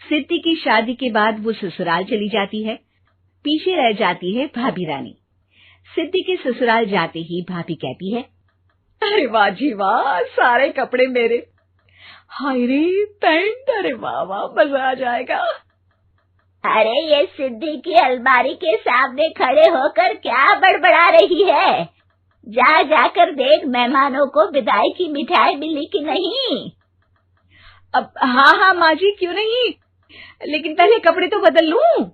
सिद्धि की शादी के बाद वो ससुराल चली जाती है। पीछे रह जाती है भाभी रानी। सिद्धि के ससुराल जाते ही भाभी कहती है, अरे वाह जी वाह, सारे कपड़े मेरे। हाय रे पैंट, अरे वाह वाह, मजा आ जाएगा। अरे ये सिद्धि की अलमारी के सामने खड़े होकर क्या बड़बड़ा रही है? जा जाकर देख मेहमानों को विदाई की मिठाई मिली कि नहीं। अब हाँ माँ जी, क्यों नहीं, लेकिन पहले कपड़े तो बदल लूं।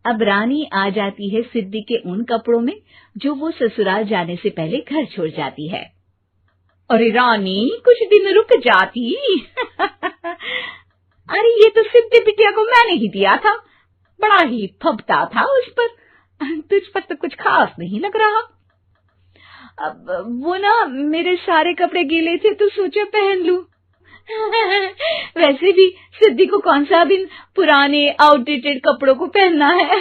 अब रानी आ जाती है सिद्धि के उन कपड़ों में जो वो ससुराल जाने से पहले घर छोड़ जाती है। अरे रानी, कुछ दिन रुक जाती। अरे ये तो सिद्धि बिटिया को मैंने ही दिया था, बड़ा ही फबता था उस पर, तुझ पर तो कुछ खास नहीं लग रहा। अब वो ना मेरे सारे कपड़े गीले थे तो सोचा पहन लूं। वैसे भी सिद्धि को कौन सा दिन पुराने आउटडेटेड कपड़ों को पहनना है।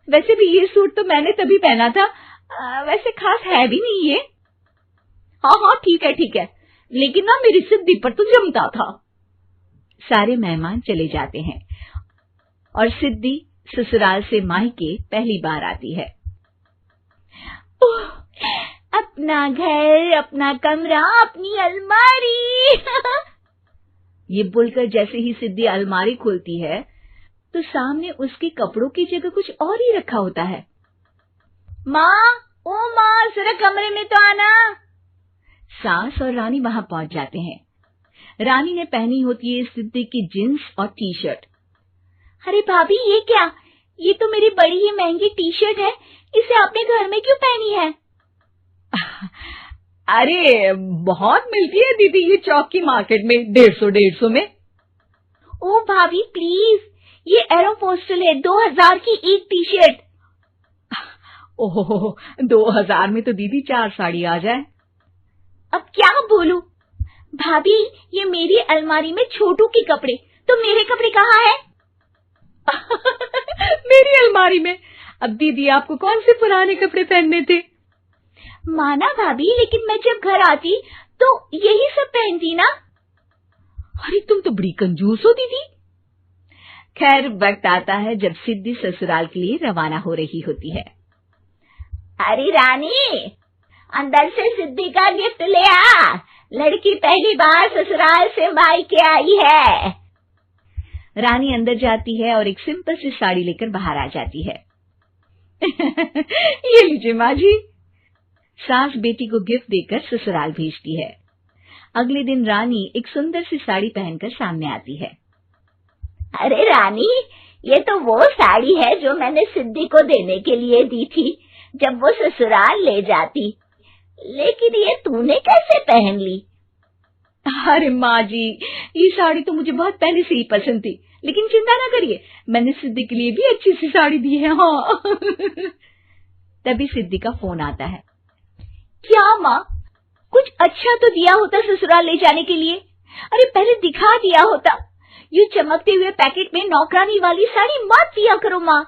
वैसे भी ये सूट तो मैंने तभी पहना था, वैसे खास है भी नहीं ये। हाँ ठीक है, लेकिन ना मेरी सिद्धि पर तो जमता था। सारे मेहमान चले जाते हैं और सिद्धि ससुराल से मायके पहली बार आती है। अपना घर, अपना कमरा, अपनी अलमारी। ये बोलकर जैसे ही सिद्धि अलमारी खोलती है तो सामने उसके कपड़ों की जगह कुछ और ही रखा होता है। माँ, ओ माँ, जरा कमरे में तो आना। सास और रानी वहां पहुंच जाते हैं। रानी ने पहनी होती है सिद्धि की जींस और टी शर्ट। अरे भाभी, ये क्या? ये तो मेरी बड़ी ही महंगी टी शर्ट है, इसे आपने घर में क्यों पहनी है? अरे बहुत मिलती है दीदी ये चौक की मार्केट में, 150 में। ओ भाभी प्लीज, ये एरोपोस्टल है, 2000 की एक टी शर्ट। ओहो, 2000 में तो दीदी 4 साड़ी आ जाए। अब क्या बोलूं? भाभी, ये मेरी अलमारी में छोटू के कपड़े, तो मेरे कपड़े कहाँ हैं? मेरी अलमारी में? अब दीदी आपको कौन से पुराने कपड़े पहनने थे? माना भाभी, लेकिन मैं जब घर आती तो यही सब पहनती ना। अरे तुम तो बड़ी कंजूस हो दीदी। खैर, वक्त आता है जब सिद्धि ससुराल के लिए रवाना हो रही होती है। अरे रानी, अंदर से सिद्धि का गिफ्ट ले आ, लड़की पहली बार ससुराल से मायके आई है। रानी अंदर जाती है और एक सिंपल सी साड़ी लेकर बाहर आ जाती है। ये लीजिए माँ जी। सास बेटी को गिफ्ट देकर ससुराल भेजती है। अगले दिन रानी एक सुंदर सी साड़ी पहनकर सामने आती है। अरे रानी, ये तो वो साड़ी है जो मैंने सिद्धि को देने के लिए दी थी जब वो ससुराल ले जाती, लेकिन ये तूने कैसे पहन ली? अरे माँ जी, ये साड़ी तो मुझे बहुत पहले से ही पसंद थी, लेकिन चिंता ना करिए, मैंने सिद्धि के लिए भी अच्छी सी साड़ी दी है। हाँ। तभी सिद्धि का फोन आता है। क्या माँ, कुछ अच्छा तो दिया होता ससुराल ले जाने के लिए। अरे पहले दिखा दिया होता। ये चमकते हुए पैकेट में नौकरानी वाली साड़ी मत दिया करो माँ।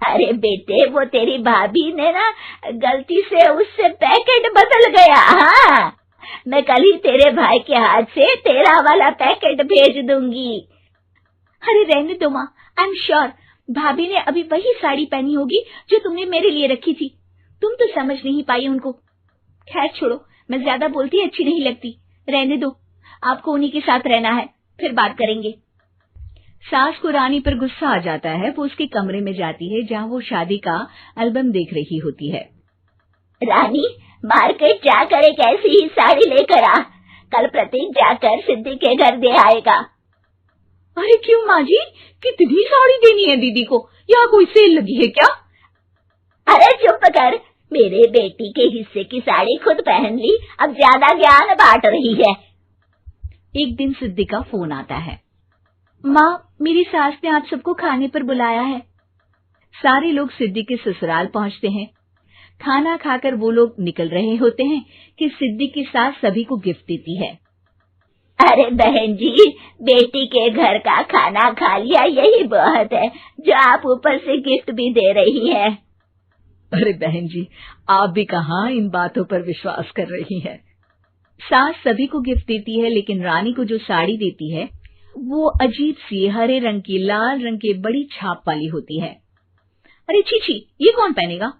अरे बेटे, वो तेरी भाभी ने ना गलती से उससे पैकेट बदल गया। हाँ, मैं कल ही तेरे भाई के हाथ से तेरा वाला पैकेट भेज दूंगी। अरे रहने दो माँ, आई एम श्योर भाभी ने अभी वही साड़ी पहनी होगी जो तुमने मेरे लिए रखी थी। तुम तो समझ नहीं पाई उनको। खैर छोड़ो, मैं ज्यादा बोलती अच्छी नहीं लगती, रहने दो, आपको उन्हीं के साथ रहना है, फिर बात करेंगे। सास को रानी पर गुस्सा आ जाता है। वो उसके कमरे में जाती है जहाँ वो शादी का एल्बम देख रही होती है। रानी, मार्केट जाकर एक ऐसी ही साड़ी लेकर आ, कल प्रतीक जाकर सिद्धि के घर दे आएगा। अरे क्यों माँ जी, कितनी साड़ी देनी है दीदी को? यहाँ कोई सेल लगी है क्या? अरे चुप कर, मेरे बेटी के हिस्से की साड़ी खुद पहन ली, अब ज्यादा ज्ञान बांट रही है। एक दिन सिद्धि का फोन आता है। माँ, मेरी सास ने आप सबको खाने पर बुलाया है। सारे लोग सिद्धि के ससुराल पहुंचते हैं। खाना खाकर वो लोग निकल रहे होते हैं कि सिद्धि की सास सभी को गिफ्ट देती है। अरे बहन जी, बेटी के घर का खाना खा लिया, यही बहुत है जो आप ऊपर से गिफ्ट भी दे रही है। अरे बहन जी, आप भी कहाँ इन बातों पर विश्वास कर रही हैं। सास सभी को गिफ्ट देती है, लेकिन रानी को जो साड़ी देती है वो अजीब सी हरे रंग की लाल रंग के बड़ी छाप वाली होती है। अरे छी छी, ये कौन पहनेगा?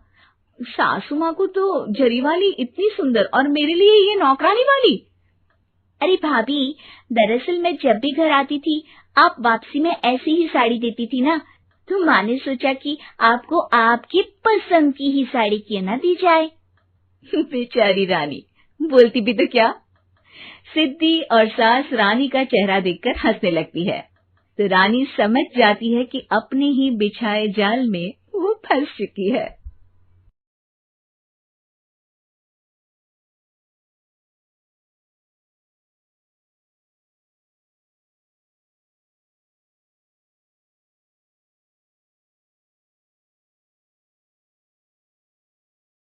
सासू माँ को तो जरी वाली इतनी सुंदर और मेरे लिए ये नौकरानी वाली। अरे भाभी, दरअसल मैं जब भी घर आती थी आप वापसी में ऐसी ही साड़ी देती थी ना, तो माँ ने सोचा कि आपको आपकी पसंद की ही साड़ी क्यों ना दी जाए। बेचारी रानी, बोलती भी तो क्या। सिद्धि और सास रानी का चेहरा देखकर हंसने लगती है, तो रानी समझ जाती है कि अपने ही बिछाए जाल में वो फंस चुकी है।